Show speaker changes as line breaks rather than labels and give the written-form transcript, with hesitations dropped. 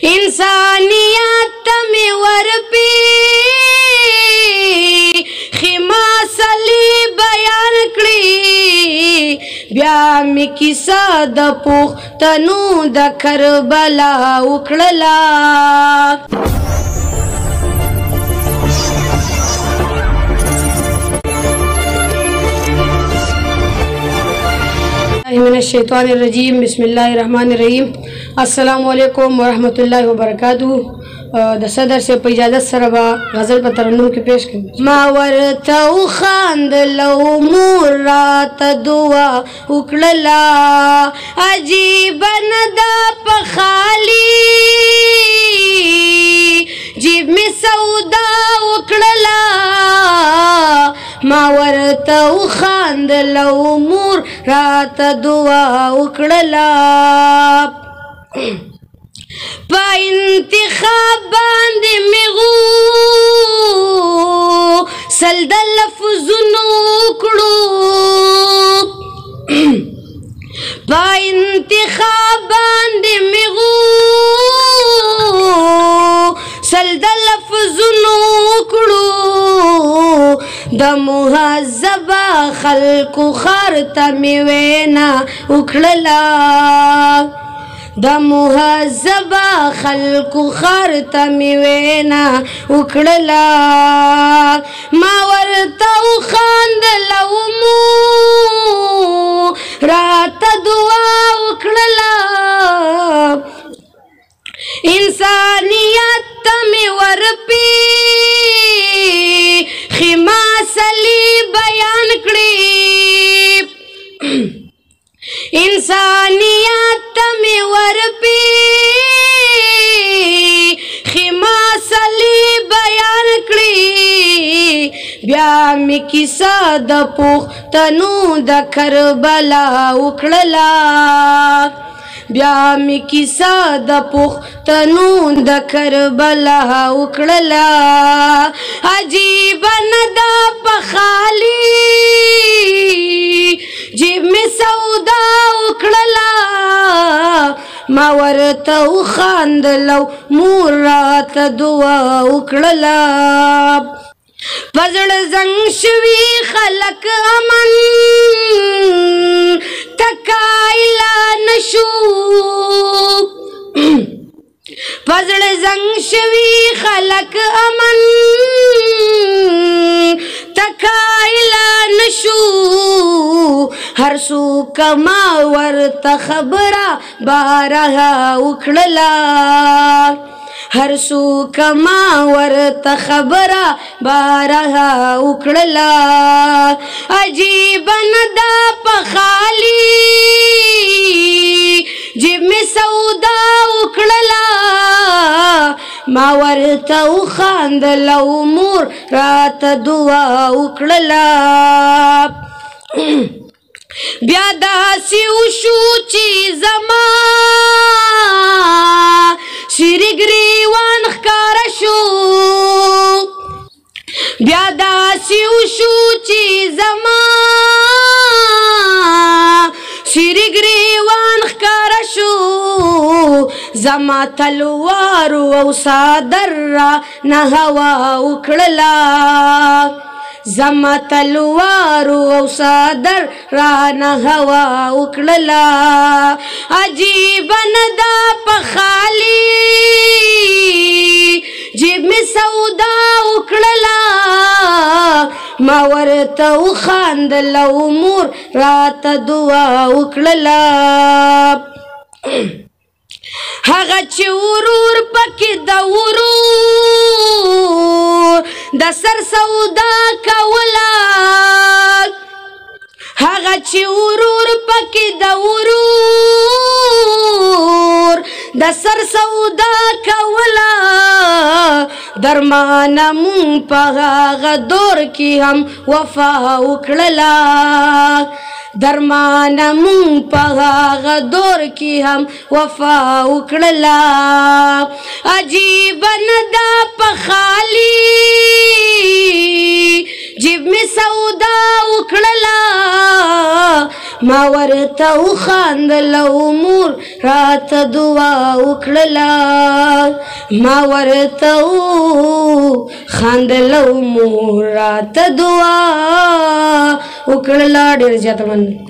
انسانیت ته مې ورپې خما سلی بیان کړي بیا مې کیسه د پښتنو د کربلا وکړله من الشیطان الرجیم بسم الله الرحمن الرحیم السلام علیکم ورحمۃ اللہ وبرکاتہ د صدر سے په اجازت سره به غزل په ترنم کې پیش کړم ما ورته وخاندلو مور راته دعا وکړله عجیبه نه ده په خالي جیب مې سودا وکړله ما ورته وخاندلو مور راته دعا وکړله په انتخاب باندې مې غوسل د لفظونو وکړو په انتخاب باندې مې غوسل د لفظونو وکړو د مهذبه خلکو خر ته مې وینا وکړله د مهذبه خلکو خر ته مې وینا وکړله ما ورته وخاندله مور راته دعا وکړله انسانیت ته مې ورپې خما سلی بیان کړي انسانیت ته مې ورپې خما سلی بیان کړي بیا مې کیسه د پښتنو د کربلا وکړله بیا مې کیسه د پښتنو د کربلا وکړله عجیبه نه ده په خالي جیب مې سودا وکړله ما ورته وخاندلو مور راته دعا وکړله په زړه زنګ شوي خلک امن تکایله نشو په زړه زنګ شوي خلک امن تکایله نشو هر څوک ما ورته خبره بارها وکړله هر څوک ما ورته خبره بارها وکړله عجیبه نه ده په خالي جیب مې سودا وکړله ما ورته وخاندله مور راته دعا وکړله بیا داسې وشو چې زما شیرې ګریوان ښکاره شو بیا داسې وشو چې زما شیرې ګریوان ښکاره شو زما تلوارو او صادر را نه هوا وکړله زما تلوارو او صادر رانه هوا وکړله عجیبه نه ده په خالي جیب مې سودا وکړله ما ورته وخاندله مور راته دعا وکړله هغه چې ورور پکې د ورور د سر سودا کوله هغه چې ورور پکې د ورور د سر سودا کوله درمانه مونږ په هغه دور کې هم وفا وکړله درمانه مونږ په هغه دور کې هم وفا وکړله عجیبه نه ده په خالي جیب مې سودا وکړله ما ورته وخندل او مور راته دعا وکړله ما ورته وخندل او مور راته دعا وکړله ډېر زیاته مننه